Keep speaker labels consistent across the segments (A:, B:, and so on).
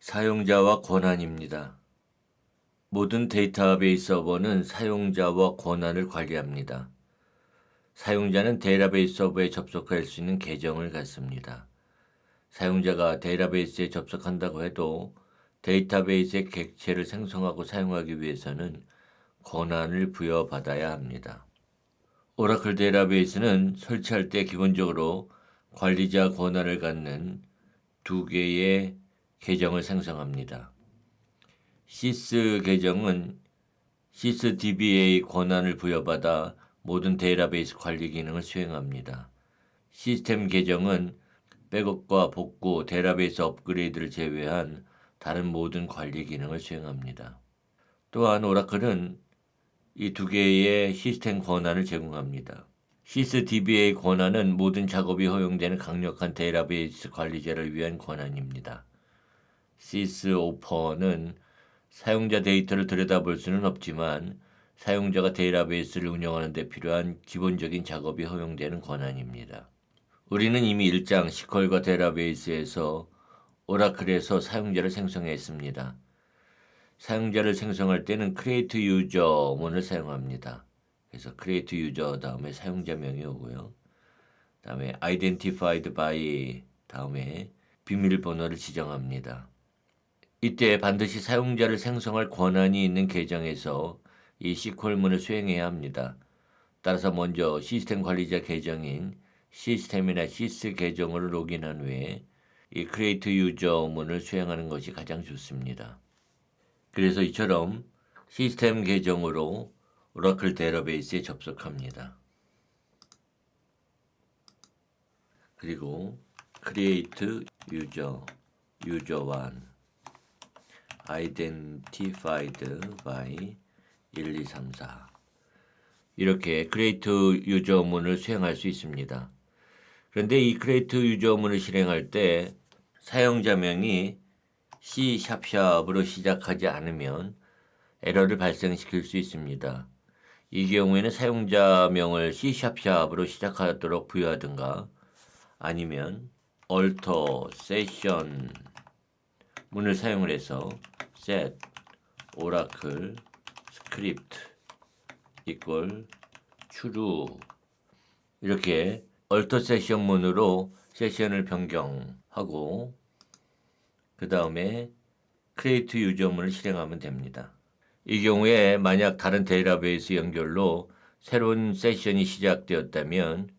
A: 사용자와 권한입니다. 모든 데이터베이스 서버는 사용자와 권한을 관리합니다. 사용자는 데이터베이스 서버에 접속할 수 있는 계정을 갖습니다. 사용자가 데이터베이스에 접속한다고 해도 데이터베이스의 객체를 생성하고 사용하기 위해서는 권한을 부여받아야 합니다. 오라클 데이터베이스는 설치할 때 기본적으로 관리자 권한을 갖는 두 개의 계정을 생성합니다. 시스 계정은 sysdba의 권한을 부여받아 모든 데이터베이스 관리 기능을 수행합니다. 시스템 계정은 백업과 복구, 데이터베이스 업그레이드를 제외한 다른 모든 관리 기능을 수행합니다. 또한 오라클은 이 두 개의 시스템 권한을 제공합니다. sysdba 권한은 모든 작업이 허용되는 강력한 데이터베이스 관리자를 위한 권한입니다. sysoper는 사용자 데이터를 들여다볼 수는 없지만 사용자가 데이터베이스를 운영하는 데 필요한 기본적인 작업이 허용되는 권한입니다. 우리는 이미 1장 SQL과 데이터베이스에서 오라클에서 사용자를 생성했습니다. 사용자를 생성할 때는 create user 문을 사용합니다. 그래서 create user 다음에 사용자명이 오고요. 다음에 identified by 다음에 비밀번호를 지정합니다. 이때 반드시 사용자를 생성할 권한이 있는 계정에서 이 SQL문을 수행해야 합니다. 따라서 먼저 시스템 관리자 계정인 시스템이나 sys 계정으로 로그인한 후에 이 create user 문을 수행하는 것이 가장 좋습니다. 그래서 이처럼 시스템 계정으로 오라클 데이터베이스에 접속합니다. 그리고 create user, user1, identified by 1, 2, 3, 4 이렇게 create user 문을 수행할 수 있습니다. 그런데 이 create user 문을 실행할 때 사용자명이 C#으로 시작하지 않으면 에러를 발생시킬 수 있습니다. 이 경우에는 사용자명을 C#으로 시작하도록 부여하든가 아니면 alter session 문을 사용을 해서 set oracle script equal true 이렇게 alter session 문으로 세션을 변경하고 그 다음에 create user 문을 실행하면 됩니다. 이 경우에 만약 다른 데이터베이스 연결로 새로운 세션이 시작되었다면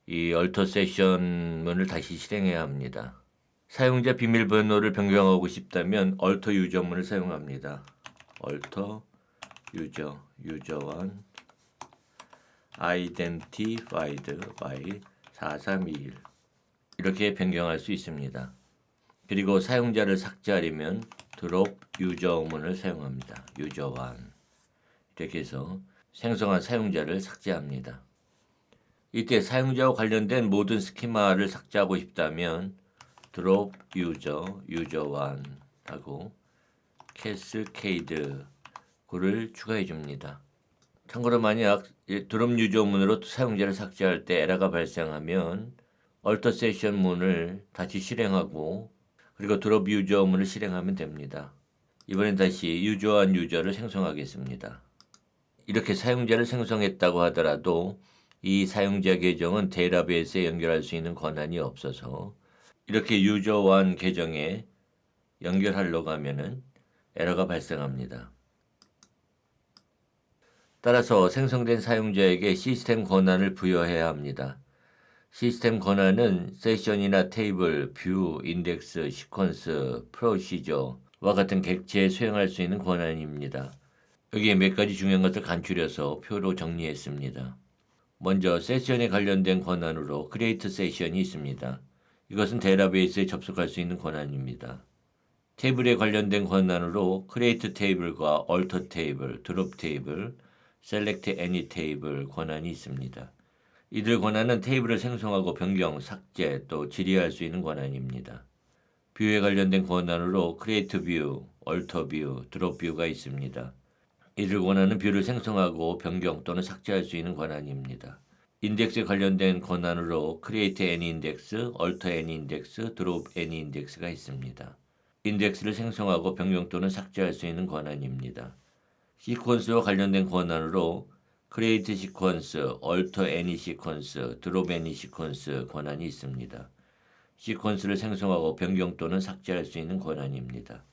A: 이 alter session 문을 다시 실행해야 합니다. 사용자 비밀번호를 변경하고 싶다면 alter user 문을 사용합니다. alter user, user1, identified by 4321 이렇게 변경할 수 있습니다. 그리고 사용자를 삭제하려면 drop user 문을 사용합니다. user1 이렇게 해서 생성한 사용자를 삭제합니다. 이때 사용자와 관련된 모든 스키마를 삭제하고 싶다면 drop user, user1 하고 cascade 구를 추가해 줍니다. 참고로 만약 drop user 문으로 사용자를 삭제할 때 에러가 발생하면 alter session 문을 다시 실행하고 그리고 drop user 문을 실행하면 됩니다. 이번엔 다시 user1 유저를 생성하겠습니다. 이렇게 사용자를 생성했다고 하더라도 이 사용자 계정은 데이터베이스에 연결할 수 있는 권한이 없어서 이렇게 user1 계정에 연결하려고 하면은 에러가 발생합니다. 따라서 생성된 사용자에게 시스템 권한을 부여해야 합니다. 시스템 권한은 세션이나 테이블, 뷰, 인덱스, 시퀀스, 프로시저와 같은 객체에 수행할 수 있는 권한입니다. 여기에 몇 가지 중요한 것을 간추려서 표로 정리했습니다. 먼저 세션에 관련된 권한으로 create 세션이 있습니다. 이것은 데이터베이스에 접속할 수 있는 권한입니다. 테이블에 관련된 권한으로 create table과 alter table, drop table, select any table 권한이 있습니다. 이들 권한은 테이블을 생성하고 변경, 삭제, 또 질의할 수 있는 권한입니다. 뷰에 관련된 권한으로 create view, alter view, drop view가 있습니다. 이들 권한은 뷰를 생성하고 변경 또는 삭제할 수 있는 권한입니다. 인덱스에 관련된 권한으로 create any index, alter any index, drop any index가 있습니다. 인덱스를 생성하고 변경 또는 삭제할 수 있는 권한입니다. 시퀀스와 관련된 권한으로 create 시퀀스, alter any 시퀀스, drop any 시퀀스 권한이 있습니다. 시퀀스를 생성하고 변경 또는 삭제할 수 있는 권한입니다.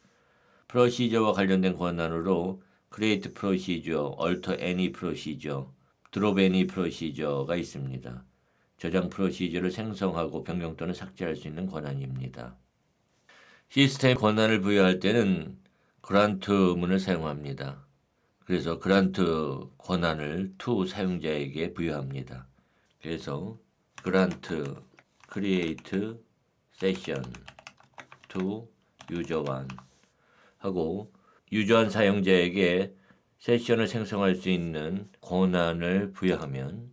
A: 프로시저와 관련된 권한으로 create procedure, alter any procedure, drop any procedure가 있습니다. 저장 프로시저를 생성하고 변경 또는 삭제할 수 있는 권한입니다. 시스템 권한을 부여할 때는 grant 문을 사용합니다. 그래서 grant 권한을 to 사용자에게 부여합니다. 그래서 grant create session to user1 하고 유저한 사용자에게 세션을 생성할 수 있는 권한을 부여하면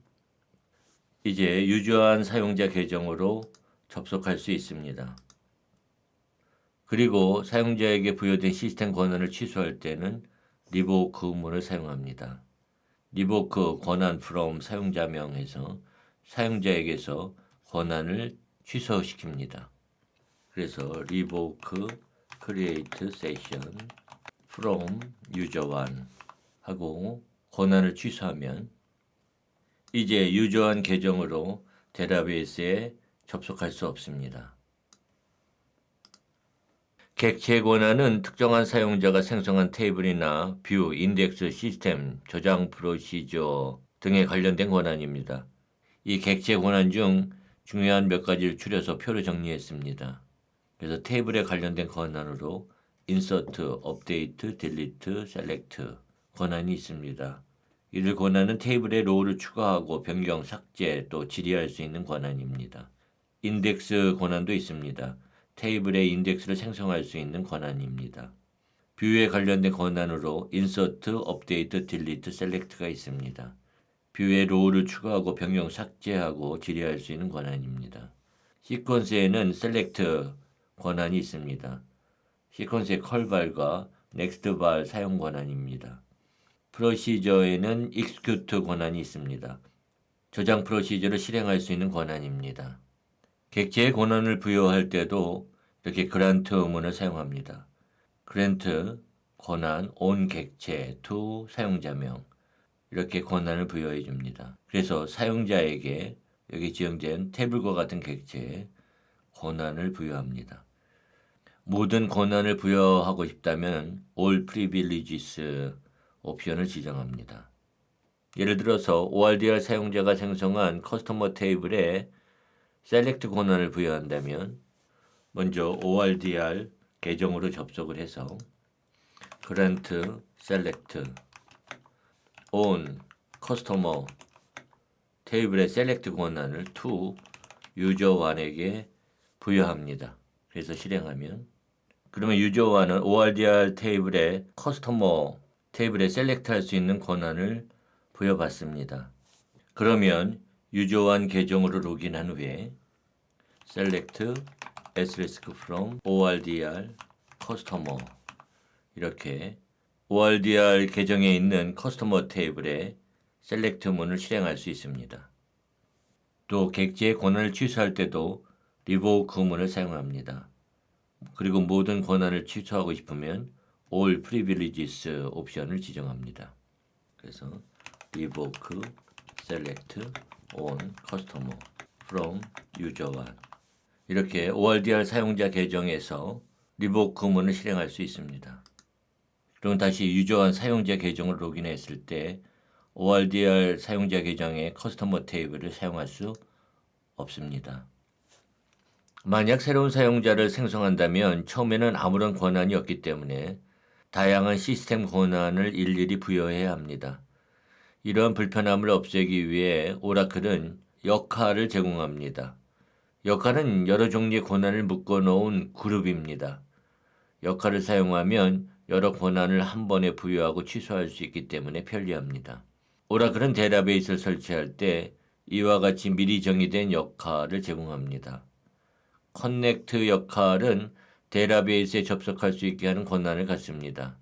A: 이제 유저한 사용자 계정으로 접속할 수 있습니다. 그리고 사용자에게 부여된 시스템 권한을 취소할 때는 revoke 문을 사용합니다. revoke 권한 from 사용자명에서 사용자에게서 권한을 취소시킵니다. 그래서 revoke create session from user1 하고 권한을 취소하면 이제 유저한 계정으로 데이터베이스에 접속할 수 없습니다. 객체 권한은 특정한 사용자가 생성한 테이블이나 뷰, 인덱스, 시스템, 저장 프로시저 등에 관련된 권한입니다. 이 객체 권한 중 중요한 몇 가지를 추려서 표로 정리했습니다. 그래서 테이블에 관련된 권한으로 insert, update, delete, select 권한이 있습니다. 이들 권한은 테이블에 로우를 추가하고 변경, 삭제, 또 질의할 수 있는 권한입니다. 인덱스 권한도 있습니다. 테이블에 인덱스를 생성할 수 있는 권한입니다. 뷰에 관련된 권한으로 insert, update, delete, select가 있습니다. 뷰에 로우를 추가하고 변경, 삭제하고 질의할 수 있는 권한입니다. 시퀀스에는 select 권한이 있습니다. 시퀀스의 컬발과 넥스트발 사용 권한입니다. 프로시저에는 execute 권한이 있습니다. 저장 프로시저를 실행할 수 있는 권한입니다. 객체의 권한을 부여할 때도 이렇게 grant 문을 사용합니다. grant 권한 on 객체 to 사용자명 이렇게 권한을 부여해 줍니다. 그래서 사용자에게 여기 지정된 테이블과 같은 객체에 권한을 부여합니다. 모든 권한을 부여하고 싶다면 all privileges 옵션을 지정합니다. 예를 들어서 ORDR 사용자가 생성한 커스터머 테이블에 select 권한을 부여한다면 먼저 ORDR 계정으로 접속을 해서 grant select on customer 테이블의 select 권한을 to user1에게 부여합니다. 그래서 실행하면 그러면 user1은 ORDR 테이블의 customer 테이블에 select 할 수 있는 권한을 부여받습니다. 그러면 user1 계정으로 로그인한 후에 select asterisk from ORDR customer 이렇게 ORDR 계정에 있는 커스터머 테이블에 select 문을 실행할 수 있습니다. 또 객체의 권한을 취소할 때도 revoke 문을 사용합니다. 그리고 모든 권한을 취소하고 싶으면 all privileges 옵션을 지정합니다. 그래서 revoke select on customer from user1 이렇게 ORDR 사용자 계정에서 revoke 문을 실행할 수 있습니다. 그럼 다시 user1 사용자 계정을 로그인했을 때 ORDR 사용자 계정의 커스터머 테이블을 사용할 수 없습니다. 만약 새로운 사용자를 생성한다면 처음에는 아무런 권한이 없기 때문에 다양한 시스템 권한을 일일이 부여해야 합니다. 이러한 불편함을 없애기 위해 오라클은 역할을 제공합니다. 역할은 여러 종류의 권한을 묶어놓은 그룹입니다. 역할을 사용하면 여러 권한을 한 번에 부여하고 취소할 수 있기 때문에 편리합니다. 오라클은 데이터베이스를 설치할 때 이와 같이 미리 정의된 역할을 제공합니다. 커넥트 역할은 데이터베이스에 접속할 수 있게 하는 권한을 갖습니다.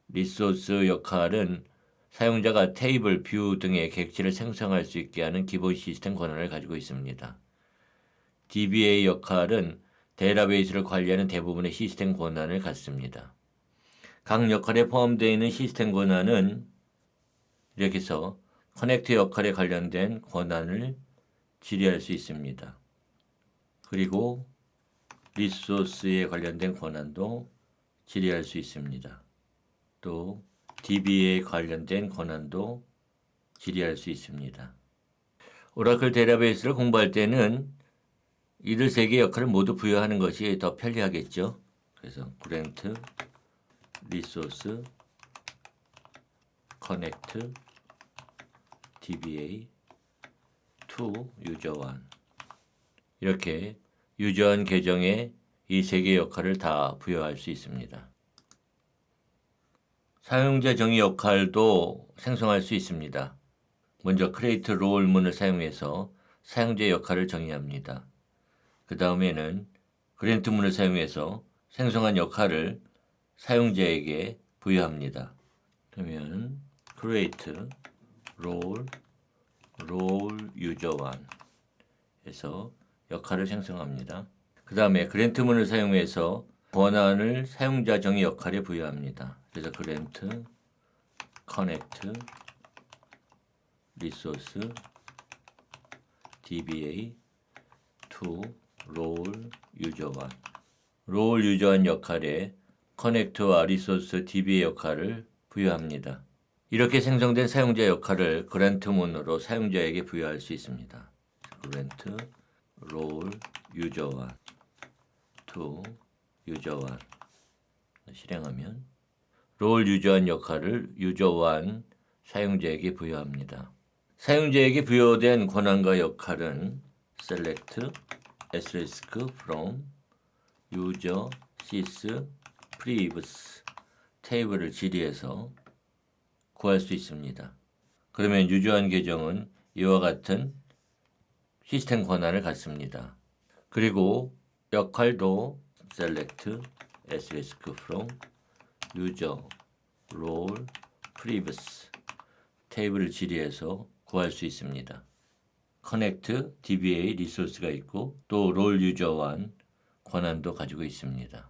A: 리소스 역할은 사용자가 테이블, 뷰 등의 객체를 생성할 수 있게 하는 기본 시스템 권한을 가지고 있습니다. DBA 역할은 데이터베이스를 관리하는 대부분의 시스템 권한을 갖습니다. 각 역할에 포함되어 있는 시스템 권한은 이렇게 해서 커넥트 역할에 관련된 권한을 질의할 수 있습니다. 그리고 리소스에 관련된 권한도 질의할 수 있습니다. 또 DB에 관련된 권한도 질의할 수 있습니다. 오라클 데이터베이스를 공부할 때는 이들 세 개의 역할을 모두 부여하는 것이 더 편리하겠죠. 그래서 grant, resource, connect, DBA, to user 1 이렇게 유저 1 계정에 이 세 개의 역할을 다 부여할 수 있습니다. 사용자 정의 역할도 생성할 수 있습니다. 먼저 create role 문을 사용해서 사용자의 역할을 정의합니다. 그 다음에는 grant 문을 사용해서 생성한 역할을 사용자에게 부여합니다. 그러면 create role user 1 해서 역할을 생성합니다. 그 다음에 grant 문을 사용해서 권한을 사용자 정의 역할에 부여합니다. 그래서 grant connect resource DBA to role user 1 role user 1 역할에 connect와 resource DBA 역할을 부여합니다. 이렇게 생성된 사용자 역할을 grant 문으로 사용자에게 부여할 수 있습니다. grant role user 1 to user 1 실행하면 role user 1 역할을 user 1 사용자에게 부여합니다. 사용자에게 부여된 권한과 역할은 select asterisk from user sys privs 테이블을 질의해서 구할 수 있습니다. 그러면 유저한 계정은 이와 같은 시스템 권한을 갖습니다. 그리고 역할도 select asterisk from user role privs 테이블을 질의해서 구할 수 있습니다. connect DBA 리소스가 있고 또 role user 1 권한도 가지고 있습니다.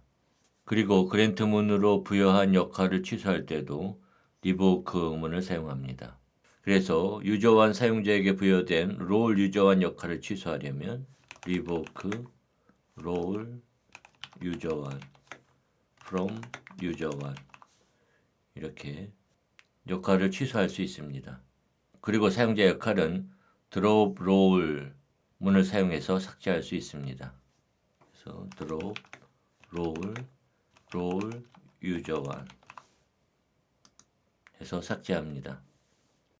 A: 그리고 grant 문으로 부여한 역할을 취소할 때도 revoke 문을 사용합니다. 그래서 user 1 사용자에게 부여된 role user 1 역할을 취소하려면 revoke role user 1 from user 1 이렇게 역할을 취소할 수 있습니다. 그리고 사용자 역할은 drop role 문을 사용해서 삭제할 수 있습니다. 그래서 drop role user 1 해서 삭제합니다.